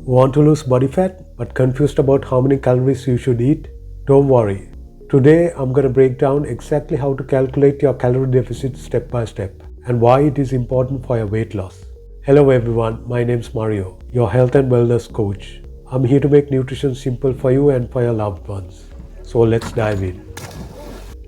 Want to lose body fat but confused about how many calories you should eat? Don't worry. Today I'm going to break down exactly how to calculate your calorie deficit step by step and why it is important for your weight loss. Hello everyone, my name is Mario, your health and wellness coach. I'm here to make nutrition simple for you and for your loved ones. So let's dive in.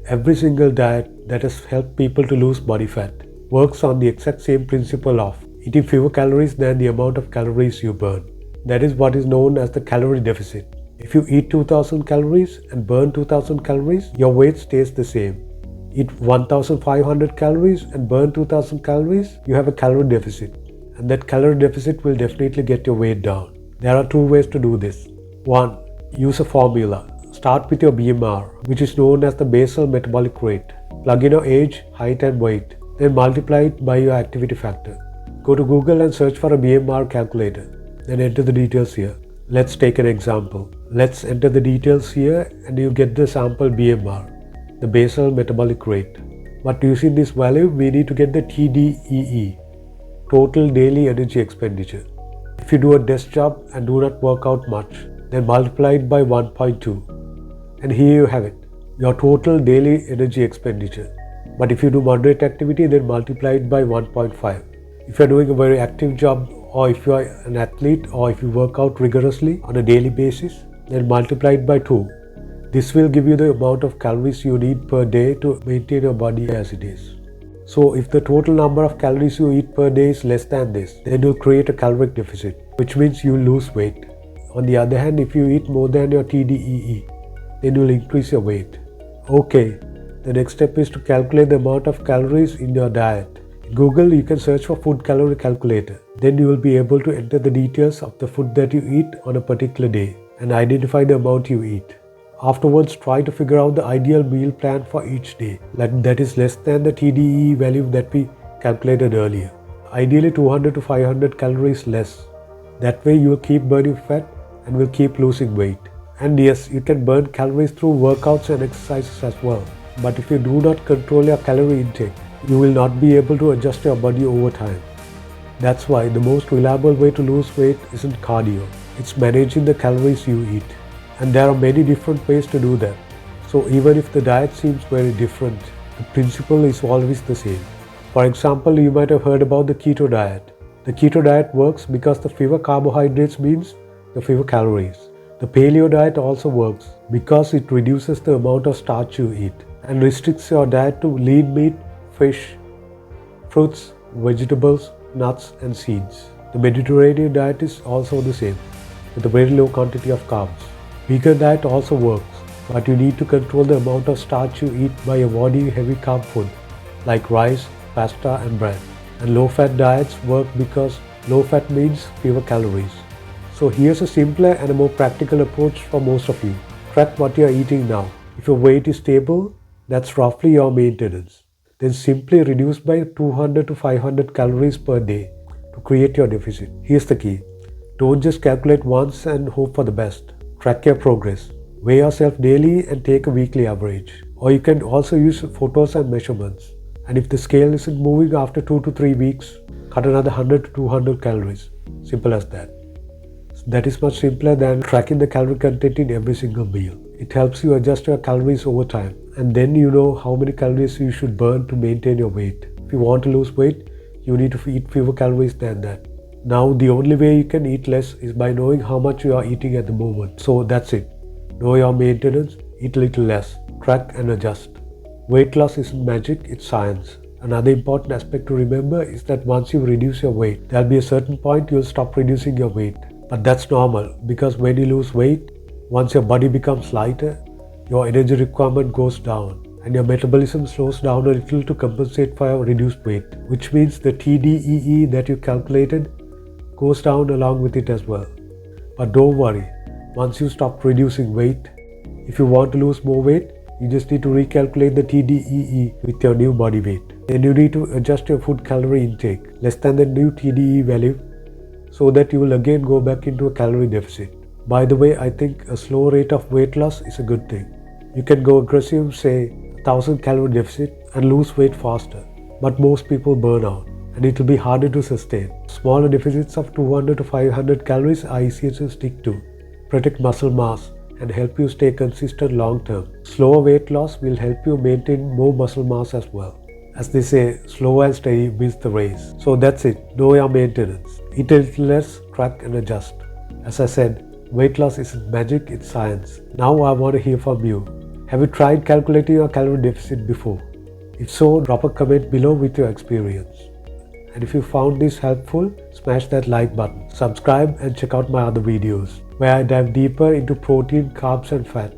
Every single diet that has helped people to lose body fat works on the exact same principle of eating fewer calories than the amount of calories you burn. That is what is known as the calorie deficit. If you eat 2000 calories and burn 2000 calories, your weight stays the same. Eat 1500 calories and burn 2000 calories, you have a calorie deficit. And that calorie deficit will definitely get your weight down. There are two ways to do this. 1. Use a formula. Start with your BMR, which is known as the basal metabolic rate. Plug in your age, height and weight. Then multiply it by your activity factor. Go to Google and search for a BMR calculator. Then enter the details here. Let's take an example. Let's enter the details here and you get the sample BMR, the basal metabolic rate. But using this value, we need to get the TDEE, total daily energy expenditure. If you do a desk job and do not work out much, then multiply it by 1.2. And here you have it, your total daily energy expenditure. But if you do moderate activity, then multiply it by 1.5. If you are doing a very active job, or if you are an athlete, or if you work out rigorously on a daily basis, then multiply it by 2. This will give you the amount of calories you need per day to maintain your body as it is. So if the total number of calories you eat per day is less than this, then you'll create a caloric deficit, which means you'll lose weight. On the other hand, if you eat more than your TDEE, then you'll increase your weight. Okay, the next step is to calculate the amount of calories in your diet. In Google, you can search for food calorie calculator. Then you will be able to enter the details of the food that you eat on a particular day and identify the amount you eat. Afterwards, try to figure out the ideal meal plan for each day, that is less than the TDEE value that we calculated earlier. Ideally 200 to 500 calories less. That way you will keep burning fat and will keep losing weight. And yes, you can burn calories through workouts and exercises as well. But if you do not control your calorie intake, you will not be able to adjust your body over time. That's why the most reliable way to lose weight isn't cardio. It's managing the calories you eat. And there are many different ways to do that. So even if the diet seems very different, the principle is always the same. For example, you might have heard about the keto diet. The keto diet works because the fewer carbohydrates means the fewer calories. The paleo diet also works because it reduces the amount of starch you eat and restricts your diet to lean meat, fish, fruits, vegetables, nuts and seeds. The Mediterranean diet is also the same, with a very low quantity of carbs. Vegan diet also works, but you need to control the amount of starch you eat by avoiding heavy carb food like rice, pasta and bread. And low-fat diets work because low-fat means fewer calories. So here's a simpler and a more practical approach for most of you. Track what you are eating now. If your weight is stable, that's roughly your maintenance. Then simply reduce by 200 to 500 calories per day to create your deficit. Here's the key. Don't just calculate once and hope for the best. Track your progress. Weigh yourself daily and take a weekly average. Or you can also use photos and measurements. And if the scale isn't moving after 2 to 3 weeks, cut another 100 to 200 calories. Simple as that. That is much simpler than tracking the calorie content in every single meal. It helps you adjust your calories over time, and then you know how many calories you should burn to maintain your weight. If you want to lose weight, you need to eat fewer calories than that. Now, the only way you can eat less is by knowing how much you are eating at the moment. So that's it. Know your maintenance, eat a little less, track and adjust. Weight loss isn't magic, it's science. Another important aspect to remember is that once you reduce your weight, there'll be a certain point you'll stop reducing your weight. But that's normal because when you lose weight, once your body becomes lighter, your energy requirement goes down and your metabolism slows down a little to compensate for your reduced weight, which means the TDEE that you calculated goes down along with it as well. But don't worry, once you stop reducing weight, if you want to lose more weight, you just need to recalculate the TDEE with your new body weight. Then you need to adjust your food calorie intake less than the new TDEE value so that you will again go back into a calorie deficit. By the way, I think a slow rate of weight loss is a good thing. You can go aggressive, say 1000 calorie deficit and lose weight faster. But most people burn out. and it will be harder to sustain. Smaller deficits of 200 to 500 calories are easier to stick to, protect muscle mass, and help you stay consistent long term. Slower weight loss will help you maintain more muscle mass as well. As they say, slow and steady wins the race. So that's it, know your maintenance. Eat a little less, track and adjust. As I said, weight loss isn't magic, it's science. Now I want to hear from you. Have you tried calculating your calorie deficit before? If so, drop a comment below with your experience. And if you found this helpful, smash that like button. Subscribe and check out my other videos, where I dive deeper into protein, carbs and fat,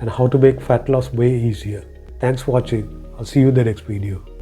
and how to make fat loss way easier. Thanks for watching. I'll see you in the next video.